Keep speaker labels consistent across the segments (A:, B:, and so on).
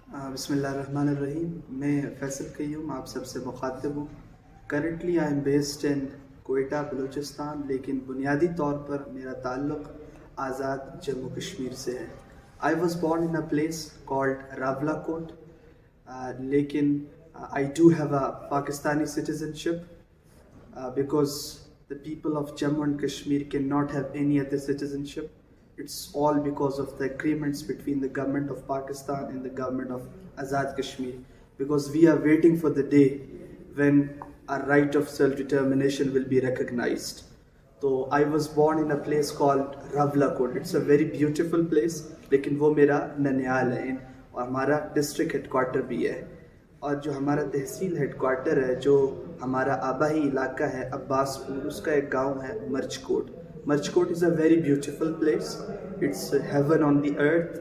A: بسم اللہ الرحمن الرحیم. میں فیصل قیوم آپ سب سے مخاطب ہوں. Currently I am based in Quetta Balochistan, لیکن بنیادی طور پر میرا تعلق آزاد جموں کشمیر سے ہے. I was born in a place called Rawalakot, لیکن I do have a Pakistani citizenship because the people of Jammu and Kashmir cannot have any other citizenship. It's all because of the agreements between the government of Pakistan and the government of Azad Kashmir. Because we are waiting for the day when our right of self-determination will be recognized. So I was born in a place called Rawalakot. It's a very beautiful place. لیکن وہ میرا ننیال ہے اور ہمارا district head quarter بھی ہے. اور جو ہمارا تحصیل ہیڈ کوارٹر ہے، جو ہمارا آبائی علاقہ ہے عباس پور، اس کا ایک گاؤں ہے Mirch Kot. Mirch Kot is a very beautiful place. It's heaven on the earth.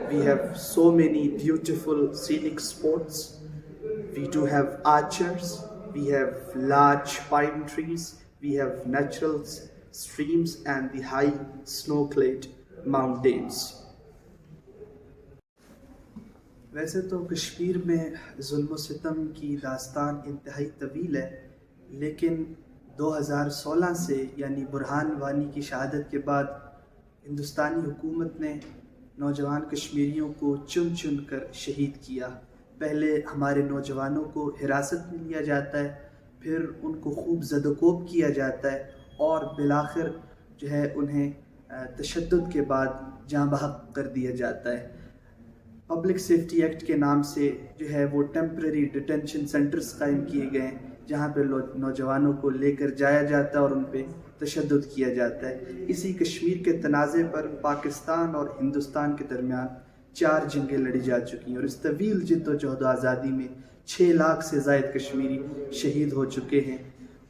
A: We have so many beautiful scenic spots. We do have orchards. We have large pine trees. We have natural streams and the high snow clad mountains. ویسے تو کشمیر میں ظلم و ستم کی داستان انتہائی طویل ہے، لیکن 2016 سے یعنی برہان وانی کی شہادت کے بعد ہندوستانی حکومت نے نوجوان کشمیریوں کو چن چن کر شہید کیا. پہلے ہمارے نوجوانوں کو حراست میں لیا جاتا ہے، پھر ان کو خوب زد و کوب کیا جاتا ہے، اور بالآخر جو ہے انہیں تشدد کے بعد جاں بحق کر دیا جاتا ہے. پبلک سیفٹی ایکٹ کے نام سے جو ہے وہ ٹیمپرری ڈیٹینشن سینٹرز قائم کیے گئے ہیں، جہاں پہ نوجوانوں کو لے کر جایا جاتا ہے اور ان پہ تشدد کیا جاتا ہے. اسی کشمیر کے تنازع پر پاکستان اور ہندوستان کے درمیان 4 جنگیں لڑی جا چکی ہیں، اور اس طویل جد و جہد و آزادی میں 6 لاکھ سے زائد کشمیری شہید ہو چکے ہیں.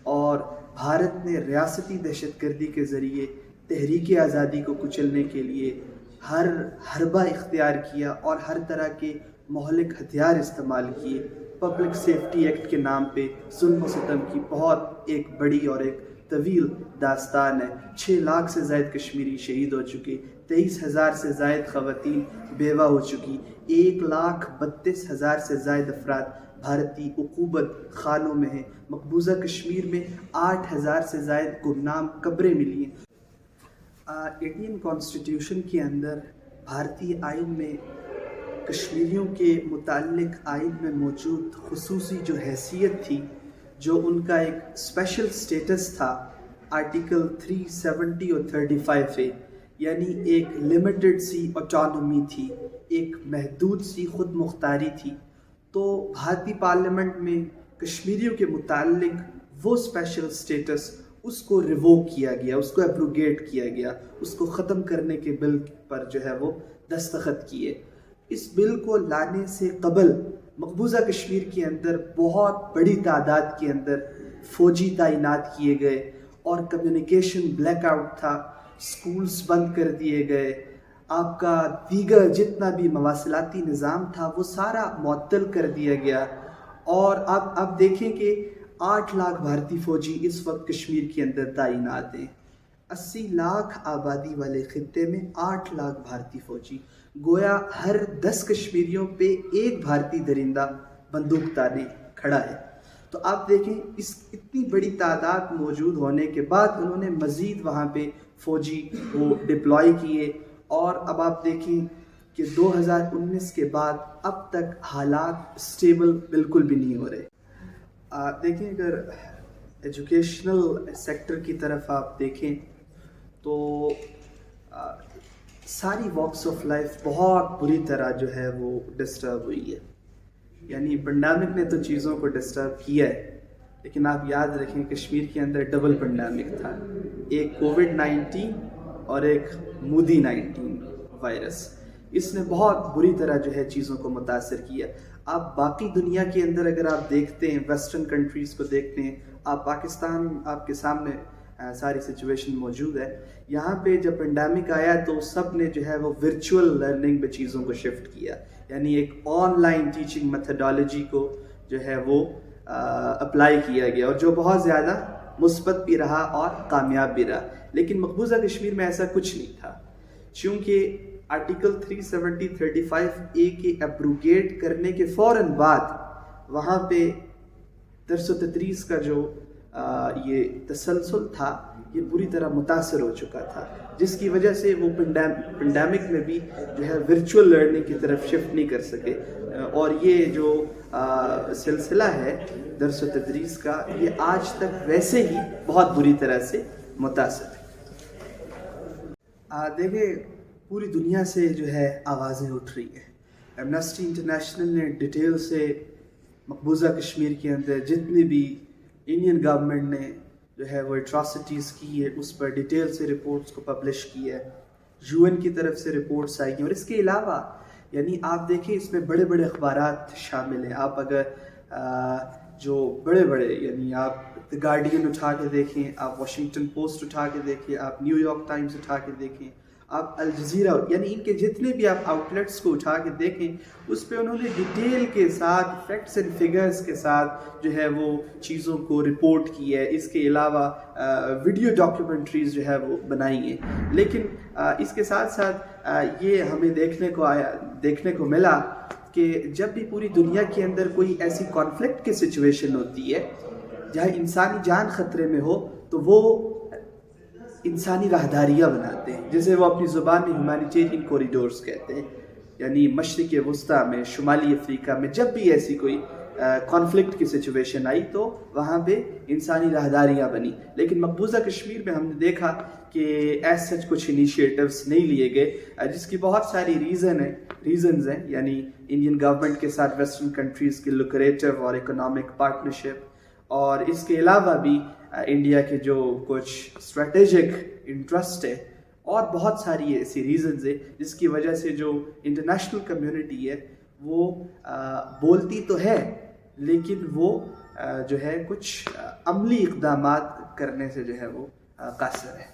A: اور بھارت نے ریاستی دہشت گردی کے ذریعے تحریک آزادی کو کچلنے کے لیے ہر حربہ اختیار کیا اور ہر طرح کے مہلک ہتھیار استعمال کیے. پبلک سیفٹی ایکٹ کے نام پہ ظلم و ستم کی بہت ایک بڑی اور ایک طویل داستان ہے. 6 لاکھ سے زائد کشمیری شہید ہو چکے، 23,000 سے زائد خواتین بیوہ ہو چکی، 1,32,000 سے زائد افراد بھارتی عقوبت خانوں میں ہیں. مقبوضہ کشمیر میں 8,000 سے زائد گمنام قبریں ملی ہیں. 18 کانسٹیٹیوشن کے اندر بھارتی آئین میں کشمیریوں کے متعلق آئین میں موجود خصوصی جو حیثیت تھی، جو ان کا ایک اسپیشل سٹیٹس تھا، آرٹیکل 370 اور 35A، یعنی ایک لمیٹڈ سی آٹونومی تھی، ایک محدود سی خود مختاری تھی. تو بھارتی پارلیمنٹ میں کشمیریوں کے متعلق وہ اسپیشل سٹیٹس اس کو ریووک کیا گیا، اس کو ایبروگیٹ کیا گیا، اس کو ختم کرنے کے بل پر جو ہے وہ دستخط کیے. اس بل کو لانے سے قبل مقبوضہ کشمیر کے اندر بہت بڑی تعداد کے اندر فوجی تعینات کیے گئے، اور کمیونیکیشن بلیک آؤٹ تھا، سکولز بند کر دیے گئے. آپ کا دیگر جتنا بھی مواصلاتی نظام تھا وہ سارا معطل کر دیا گیا. اور آپ دیکھیں کہ 8 لاکھ بھارتی فوجی اس وقت کشمیر کے اندر تعینات ہیں. 80 لاکھ آبادی والے خطے میں 8 لاکھ بھارتی فوجی، گویا ہر 10 کشمیریوں پہ ایک بھارتی درندہ بندوق تانے کھڑا ہے. تو آپ دیکھیں اس اتنی بڑی تعداد موجود ہونے کے بعد انہوں نے مزید وہاں پہ فوجی وہ ڈپلوائے کیے. اور اب آپ دیکھیں کہ 2019 کے بعد اب تک حالات سٹیبل بالکل بھی نہیں ہو رہے. دیکھیں اگر ایجوکیشنل سیکٹر کی طرف آپ دیکھیں تو ساری واکس آف لائف بہت بری طرح جو ہے وہ ڈسٹرب ہوئی ہے. یعنی پینڈیمک نے تو چیزوں کو ڈسٹرب کیا ہے، لیکن آپ یاد رکھیں کشمیر کے اندر ڈبل پینڈیمک تھا، ایک کووڈ-19 اور ایک مودی 19 وائرس. اس نے بہت بری طرح جو ہے چیزوں کو متاثر کیا. آپ باقی دنیا کے اندر اگر آپ دیکھتے ہیں، ویسٹرن کنٹریز کو دیکھتے ہیں، آپ پاکستان آپ کے سامنے ساری سچویشن موجود ہے. یہاں پہ جب پینڈیمک آیا تو سب نے جو ہے وہ ورچوئل لرننگ پہ چیزوں کو شفٹ کیا، یعنی ایک آن لائن ٹیچنگ میتھڈالوجی کو جو ہے وہ اپلائی کیا گیا، اور جو بہت زیادہ مثبت بھی رہا اور کامیاب بھی رہا. لیکن مقبوضہ کشمیر میں ایسا کچھ نہیں تھا، چونکہ آرٹیکل 370-35A کے ایبروگیٹ کرنے کے فوراً بعد وہاں پہ درس و تدریس کا جو یہ تسلسل تھا یہ بری طرح متاثر ہو چکا تھا، جس کی وجہ سے وہ پینڈیمک میں بھی جو ہے ورچوئل لرننگ کی طرف شفٹ نہیں کر سکے، اور یہ جو سلسلہ ہے درس و تدریس کا یہ آج تک ویسے ہی بہت بری طرح سے متاثر ہے۔ دیکھیں پوری دنیا سے جو ہے آوازیں اٹھ رہی ہیں۔ ایمنسٹی انٹرنیشنل نے ڈیٹیل سے مقبوضہ کشمیر کے اندر جتنی بھی انڈین گورنمنٹ نے جو ہے وہ اٹراسٹیز کی ہے اس پر ڈیٹیل سے رپورٹس کو پبلش کی ہے، UN کی طرف سے رپورٹس آئی ہیں، اور اس کے علاوہ یعنی آپ دیکھیں اس میں بڑے بڑے اخبارات شامل ہیں۔ آپ اگر جو بڑے بڑے یعنی آپ دی گارڈین اٹھا کے دیکھیں، آپ واشنگٹن پوسٹ اٹھا کے دیکھیں، آپ نیو یارک ٹائمز اٹھا کے دیکھیں، آپ الجزیرہ، یعنی ان کے جتنے بھی آپ آؤٹ لیٹس کو اٹھا کے دیکھیں اس پہ انہوں نے ڈیٹیل کے ساتھ فیکٹس اینڈ فگرز کے ساتھ جو ہے وہ چیزوں کو رپورٹ کی ہے۔ اس کے علاوہ ویڈیو ڈاکیومنٹریز جو ہے وہ بنائی ہیں، لیکن اس کے ساتھ ساتھ یہ ہمیں دیکھنے کو ملا کہ جب بھی پوری دنیا کے اندر کوئی ایسی کانفلکٹ کی سچویشن ہوتی ہے جہاں انسانی جان خطرے میں ہو تو وہ انسانی راہداریاں بناتے ہیں، جسے وہ اپنی زبان میں ہیومینیٹیرین کوریڈورز کہتے ہیں، یعنی مشرق وسطیٰ میں، شمالی افریقہ میں جب بھی ایسی کوئی کانفلکٹ کی سچویشن آئی تو وہاں پہ انسانی راہداریاں بنی۔ لیکن مقبوضہ کشمیر میں ہم نے دیکھا کہ ایز سچ کچھ انیشیٹوز نہیں لیے گئے، جس کی بہت ساری ریزنز ہیں، یعنی انڈین گورنمنٹ کے ساتھ ویسٹرن کنٹریز کی لوکریٹو اور اکنامک پارٹنرشپ، اور اس کے علاوہ بھی انڈیا کے جو کچھ اسٹریٹجک انٹرسٹ ہے، اور بہت ساری ایسی ریزنز ہیں جس کی وجہ سے جو انٹرنیشنل کمیونٹی ہے وہ بولتی تو ہے لیکن وہ جو ہے کچھ عملی اقدامات کرنے سے جو ہے وہ قاصر ہے۔